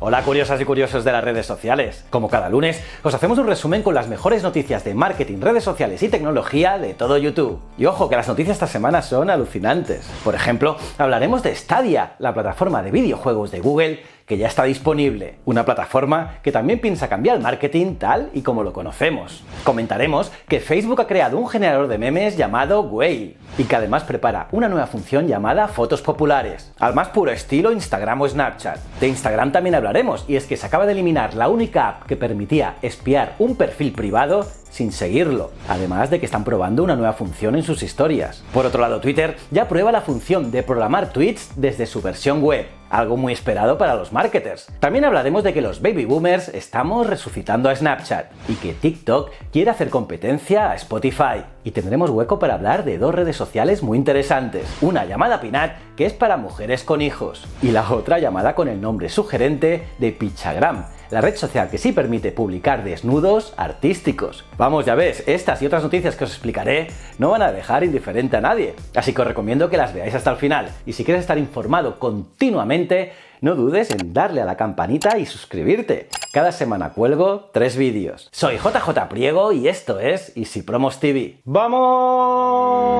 Hola curiosas y curiosos de las redes sociales. Como cada lunes, os hacemos un resumen con las mejores noticias de marketing, redes sociales y tecnología de todo YouTube. Y ojo, que las noticias esta semana son alucinantes. Por ejemplo, hablaremos de Stadia, la plataforma de videojuegos de Google, que ya está disponible. Una plataforma que también piensa cambiar el marketing tal y como lo conocemos. Comentaremos que Facebook ha creado un generador de memes llamado Whale y que además prepara una nueva función llamada Fotos Populares, al más puro estilo Instagram o Snapchat. De Instagram también hablaremos, y es que se acaba de eliminar la única app que permitía espiar un perfil privado sin seguirlo, además de que están probando una nueva función en sus historias. Por otro lado, Twitter ya prueba la función de programar tweets desde su versión web, algo muy esperado para los marketers. También hablaremos de que los baby boomers estamos resucitando a Snapchat y que TikTok quiere hacer competencia a Spotify. Y tendremos hueco para hablar de dos redes sociales muy interesantes, una llamada Pinat, que es para mujeres con hijos, y la otra llamada con el nombre sugerente de Pichagram, la red social que sí permite publicar desnudos artísticos. Vamos, ya ves, estas y otras noticias que os explicaré no van a dejar indiferente a nadie, así que os recomiendo que las veáis hasta el final. Y si quieres estar informado continuamente, no dudes en darle a la campanita y suscribirte. Cada semana cuelgo 3 vídeos. Soy JJ Priego y esto es Easy Promos TV. ¡Vamos!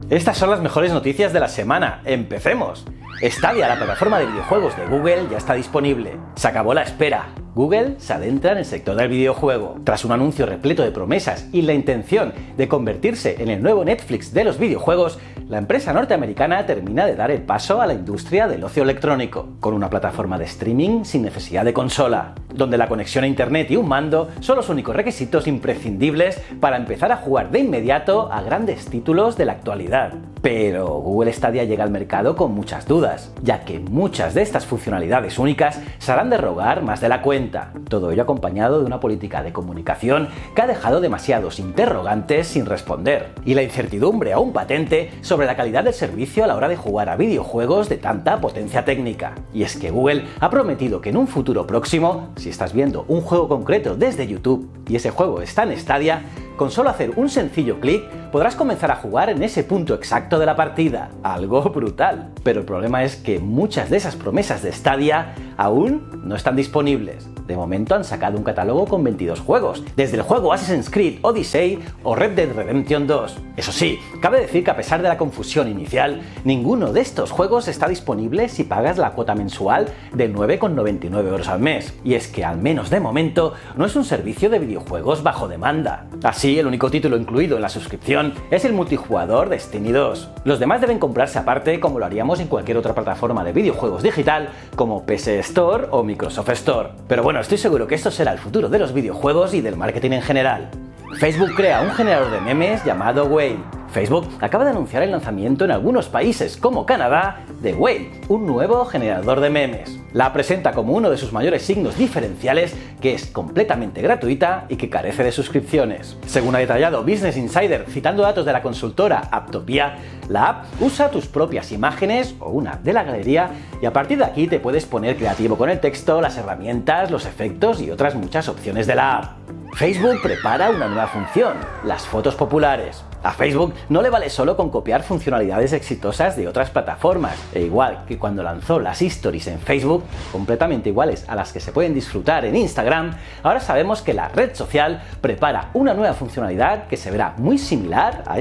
Estas son las mejores noticias de la semana. ¡Empecemos! Stadia, la plataforma de videojuegos de Google, ya está disponible. Se acabó la espera. Google se adentra en el sector del videojuego. Tras un anuncio repleto de promesas y la intención de convertirse en el nuevo Netflix de los videojuegos, la empresa norteamericana termina de dar el paso a la industria del ocio electrónico, con una plataforma de streaming sin necesidad de consola, donde la conexión a internet y un mando son los únicos requisitos imprescindibles para empezar a jugar de inmediato a grandes títulos de la actualidad. Pero Google Stadia llega al mercado con muchas dudas, ya que muchas de estas funcionalidades únicas se harán de rogar más de la cuenta. Todo ello acompañado de una política de comunicación que ha dejado demasiados interrogantes sin responder, y la incertidumbre aún patente sobre la calidad del servicio a la hora de jugar a videojuegos de tanta potencia técnica. Y es que Google ha prometido que en un futuro próximo, si estás viendo un juego concreto desde YouTube y ese juego está en Stadia, con solo hacer un sencillo clic podrás comenzar a jugar en ese punto exacto de la partida. Algo brutal. Pero el problema es que muchas de esas promesas de Stadia aún no están disponibles. De momento han sacado un catálogo con 22 juegos, desde el juego Assassin's Creed Odyssey o Red Dead Redemption 2. Eso sí, cabe decir que a pesar de la confusión inicial, ninguno de estos juegos está disponible si pagas la cuota mensual de 9,99 € al mes. Y es que, al menos de momento, no es un servicio de videojuegos bajo demanda. Así, el único título incluido en la suscripción es el multijugador Destiny 2. Los demás deben comprarse aparte, como lo haríamos en cualquier otra plataforma de videojuegos digital como PS Store o Microsoft Store. Pero bueno, estoy seguro que esto será el futuro de los videojuegos y del marketing en general. Facebook crea un generador de memes llamado Whale. Facebook acaba de anunciar el lanzamiento en algunos países como Canadá de Whale, un nuevo generador de memes. La presenta como uno de sus mayores signos diferenciales, que es completamente gratuita y que carece de suscripciones. Según ha detallado Business Insider, citando datos de la consultora Apptopia, la app usa tus propias imágenes o una de la galería y a partir de aquí te puedes poner creativo con el texto, las herramientas, los efectos y otras muchas opciones de la app. Facebook prepara una nueva función, las fotos populares. A Facebook no le vale solo con copiar funcionalidades exitosas de otras plataformas, e igual que cuando lanzó las Stories en Facebook, completamente iguales a las que se pueden disfrutar en Instagram, ahora sabemos que la red social prepara una nueva funcionalidad que se verá muy similar a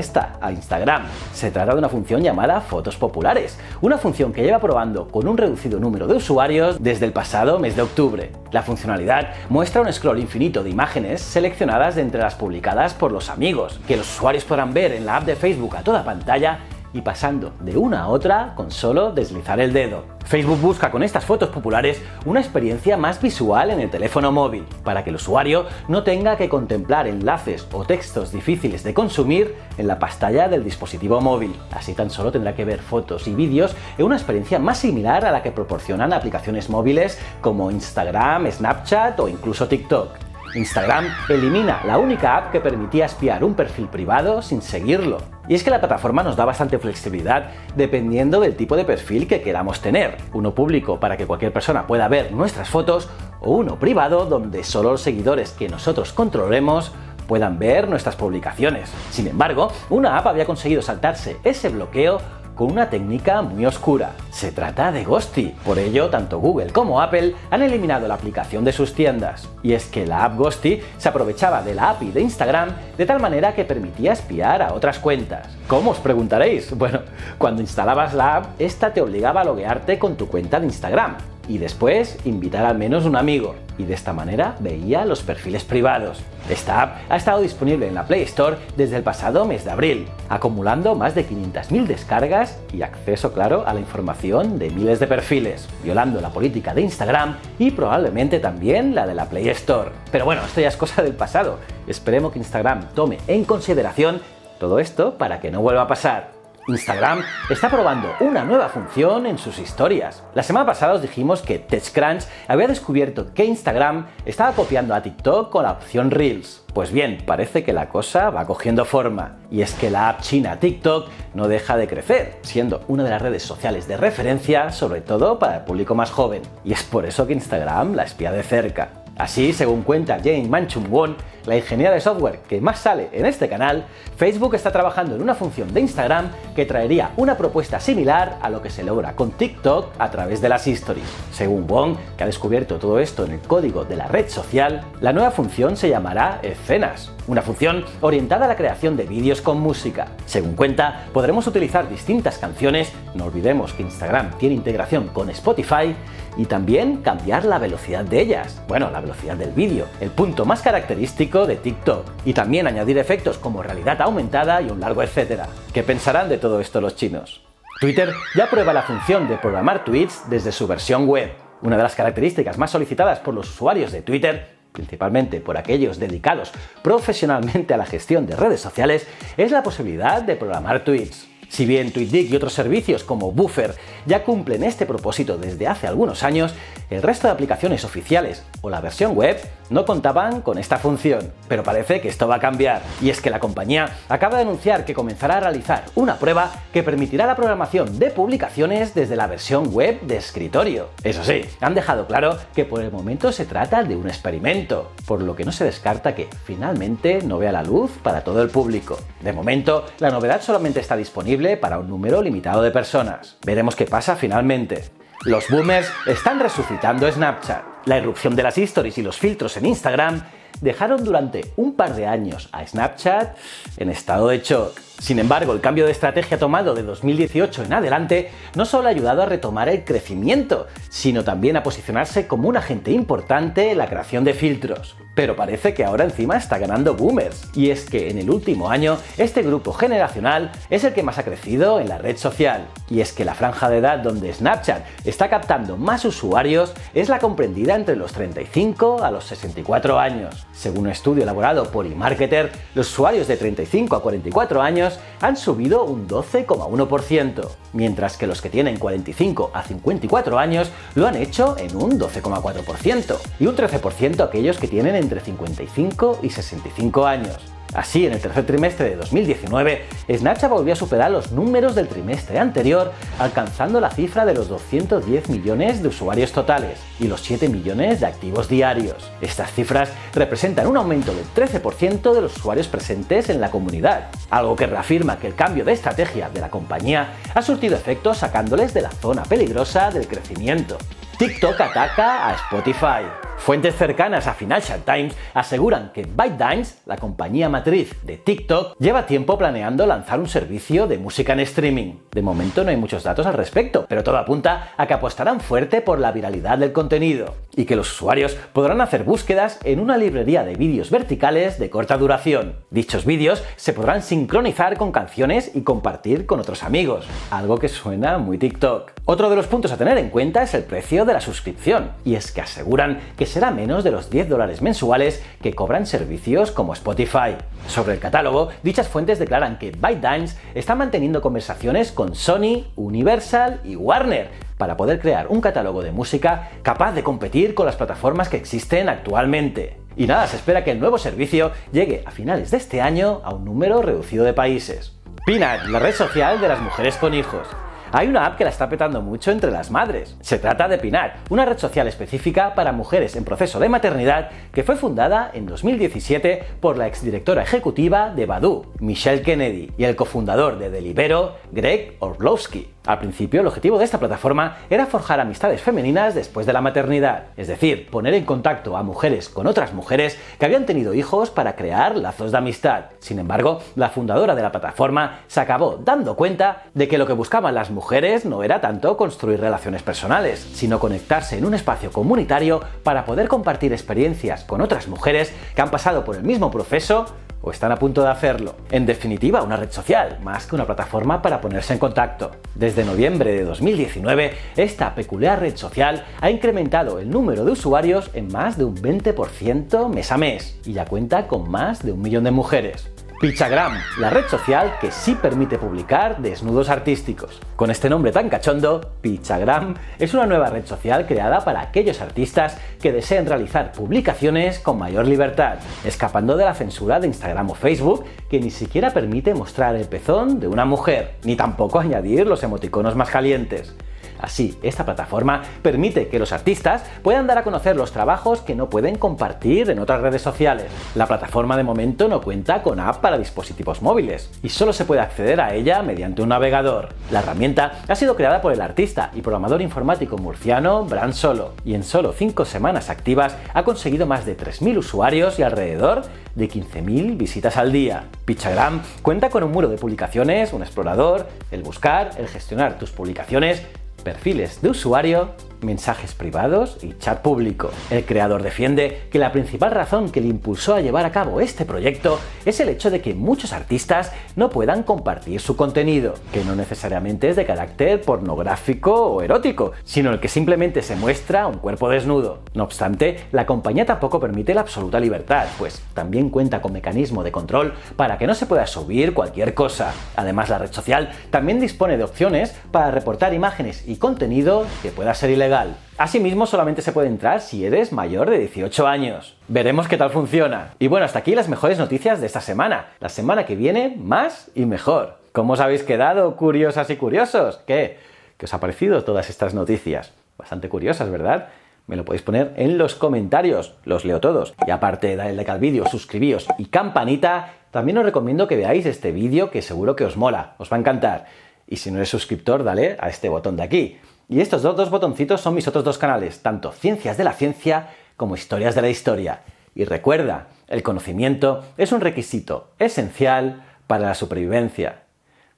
Instagram. Se trata de una función llamada Fotos Populares, una función que lleva probando con un reducido número de usuarios desde el pasado mes de octubre. La funcionalidad muestra un scroll infinito de imágenes seleccionadas de entre las publicadas por los amigos, que los usuarios podrán ver en la app de Facebook a toda pantalla y pasando de una a otra con solo deslizar el dedo. Facebook busca con estas fotos populares una experiencia más visual en el teléfono móvil, para que el usuario no tenga que contemplar enlaces o textos difíciles de consumir en la pantalla del dispositivo móvil. Así tan solo tendrá que ver fotos y vídeos en una experiencia más similar a la que proporcionan aplicaciones móviles como Instagram, Snapchat o incluso TikTok. Instagram elimina la única app que permitía espiar un perfil privado sin seguirlo. Y es que la plataforma nos da bastante flexibilidad dependiendo del tipo de perfil que queramos tener. Uno público para que cualquier persona pueda ver nuestras fotos o uno privado donde solo los seguidores que nosotros controlemos puedan ver nuestras publicaciones. Sin embargo, una app había conseguido saltarse ese bloqueo con una técnica muy oscura. Se trata de Ghosty. Por ello, tanto Google como Apple han eliminado la aplicación de sus tiendas. Y es que la app Ghosty se aprovechaba de la API de Instagram de tal manera que permitía espiar a otras cuentas. ¿Cómo os preguntaréis? Bueno, cuando instalabas la app, esta te obligaba a loguearte con tu cuenta de Instagram y después invitar al menos un amigo, y de esta manera veía los perfiles privados. Esta app ha estado disponible en la Play Store desde el pasado mes de abril, acumulando más de 500.000 descargas y acceso claro a la información de miles de perfiles, violando la política de Instagram y probablemente también la de la Play Store. Pero bueno, esto ya es cosa del pasado. Esperemos que Instagram tome en consideración todo esto para que no vuelva a pasar. Instagram está probando una nueva función en sus historias. La semana pasada os dijimos que TechCrunch había descubierto que Instagram estaba copiando a TikTok con la opción Reels. Pues bien, parece que la cosa va cogiendo forma. Y es que la app china TikTok no deja de crecer, siendo una de las redes sociales de referencia, sobre todo para el público más joven. Y es por eso que Instagram la espía de cerca. Así, según cuenta Jane Manchun-Won, la ingeniera de software que más sale en este canal, Facebook está trabajando en una función de Instagram que traería una propuesta similar a lo que se logra con TikTok a través de las stories. Según Won, que ha descubierto todo esto en el código de la red social, la nueva función se llamará Escenas, una función orientada a la creación de vídeos con música. Según cuenta, podremos utilizar distintas canciones, no olvidemos que Instagram tiene integración con Spotify, y también cambiar la velocidad de ellas, bueno, la velocidad del vídeo, el punto más característico de TikTok, y también añadir efectos como realidad aumentada y un largo etcétera. ¿Qué pensarán de todo esto los chinos? Twitter ya prueba la función de programar tweets desde su versión web. Una de las características más solicitadas por los usuarios de Twitter, principalmente por aquellos dedicados profesionalmente a la gestión de redes sociales, es la posibilidad de programar tweets. Si bien TweetDeck y otros servicios como Buffer ya cumplen este propósito desde hace algunos años, el resto de aplicaciones oficiales o la versión web no contaban con esta función. Pero parece que esto va a cambiar, y es que la compañía acaba de anunciar que comenzará a realizar una prueba que permitirá la programación de publicaciones desde la versión web de escritorio. Eso sí, han dejado claro que por el momento se trata de un experimento, por lo que no se descarta que finalmente no vea la luz para todo el público. De momento, la novedad solamente está disponible para un número limitado de personas. Veremos qué pasa finalmente. Los boomers están resucitando Snapchat. La irrupción de las stories y los filtros en Instagram dejaron durante un par de años a Snapchat en estado de shock. Sin embargo, el cambio de estrategia tomado de 2018 en adelante no solo ha ayudado a retomar el crecimiento, sino también a posicionarse como un agente importante en la creación de filtros. Pero parece que ahora encima está ganando boomers. Y es que en el último año, este grupo generacional es el que más ha crecido en la red social. Y es que la franja de edad donde Snapchat está captando más usuarios es la comprendida entre los 35 a los 64 años. Según un estudio elaborado por eMarketer, los usuarios de 35 a 44 años han subido un 12,1%, mientras que los que tienen 45 a 54 años lo han hecho en un 12,4%, y un 13% aquellos que tienen entre 55 y 65 años. Así, en el tercer trimestre de 2019, Snapchat volvió a superar los números del trimestre anterior, alcanzando la cifra de los 210 millones de usuarios totales y los 7 millones de activos diarios. Estas cifras representan un aumento del 13% de los usuarios presentes en la comunidad, algo que reafirma que el cambio de estrategia de la compañía ha surtido efectos sacándoles de la zona peligrosa del crecimiento. TikTok ataca a Spotify. Fuentes cercanas a Financial Times aseguran que ByteDance, la compañía matriz de TikTok, lleva tiempo planeando lanzar un servicio de música en streaming. De momento no hay muchos datos al respecto, pero todo apunta a que apostarán fuerte por la viralidad del contenido y que los usuarios podrán hacer búsquedas en una librería de vídeos verticales de corta duración. Dichos vídeos se podrán sincronizar con canciones y compartir con otros amigos, algo que suena muy TikTok. Otro de los puntos a tener en cuenta es el precio de la suscripción, y es que aseguran que será menos de los $10 mensuales que cobran servicios como Spotify. Sobre el catálogo, dichas fuentes declaran que ByteDance está manteniendo conversaciones con Sony, Universal y Warner para poder crear un catálogo de música capaz de competir con las plataformas que existen actualmente. Y nada, se espera que el nuevo servicio llegue a finales de este año a un número reducido de países. Peanut, la red social de las mujeres con hijos. Hay una app que la está petando mucho entre las madres. Se trata de Peanut, una red social específica para mujeres en proceso de maternidad que fue fundada en 2017 por la exdirectora ejecutiva de Badoo, Michelle Kennedy, y el cofundador de Deliveroo, Greg Orlowski. Al principio, el objetivo de esta plataforma era forjar amistades femeninas después de la maternidad, es decir, poner en contacto a mujeres con otras mujeres que habían tenido hijos para crear lazos de amistad. Sin embargo, la fundadora de la plataforma se acabó dando cuenta de que lo que buscaban las mujeres no era tanto construir relaciones personales, sino conectarse en un espacio comunitario para poder compartir experiencias con otras mujeres que han pasado por el mismo proceso o están a punto de hacerlo. En definitiva, una red social, más que una plataforma para ponerse en contacto. Desde noviembre de 2019, esta peculiar red social ha incrementado el número de usuarios en más de un 20% mes a mes, y ya cuenta con más de 1 millón de mujeres. Pichagram, la red social que sí permite publicar desnudos artísticos. Con este nombre tan cachondo, Pichagram es una nueva red social creada para aquellos artistas que deseen realizar publicaciones con mayor libertad, escapando de la censura de Instagram o Facebook, que ni siquiera permite mostrar el pezón de una mujer, ni tampoco añadir los emoticonos más calientes. Así, esta plataforma permite que los artistas puedan dar a conocer los trabajos que no pueden compartir en otras redes sociales. La plataforma de momento no cuenta con app para dispositivos móviles y solo se puede acceder a ella mediante un navegador. La herramienta ha sido creada por el artista y programador informático murciano Bran Solo, y en solo 5 semanas activas ha conseguido más de 3.000 usuarios y alrededor de 15.000 visitas al día. Pichagram cuenta con un muro de publicaciones, un explorador, el buscar, el gestionar tus publicaciones, perfiles de usuario, mensajes privados y chat público. El creador defiende que la principal razón que le impulsó a llevar a cabo este proyecto es el hecho de que muchos artistas no puedan compartir su contenido, que no necesariamente es de carácter pornográfico o erótico, sino el que simplemente se muestra un cuerpo desnudo. No obstante, la compañía tampoco permite la absoluta libertad, pues también cuenta con mecanismo de control para que no se pueda subir cualquier cosa. Además, la red social también dispone de opciones para reportar imágenes y contenido que pueda ser ilegal. Asimismo, solamente se puede entrar si eres mayor de 18 años. Veremos qué tal funciona. Y bueno, hasta aquí las mejores noticias de esta semana. La semana que viene, más y mejor. ¿Cómo os habéis quedado, curiosas y curiosos? ¿Qué os ha parecido todas estas noticias? Bastante curiosas, ¿verdad? Me lo podéis poner en los comentarios, los leo todos. Y aparte, dadle like al vídeo, suscribíos y campanita. También os recomiendo que veáis este vídeo, que seguro que os mola, os va a encantar. Y si no eres suscriptor, dale a este botón de aquí. Y estos dos botoncitos son mis otros 2 canales, tanto Ciencias de la Ciencia como Historias de la Historia. Y recuerda, el conocimiento es un requisito esencial para la supervivencia.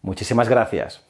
Muchísimas gracias.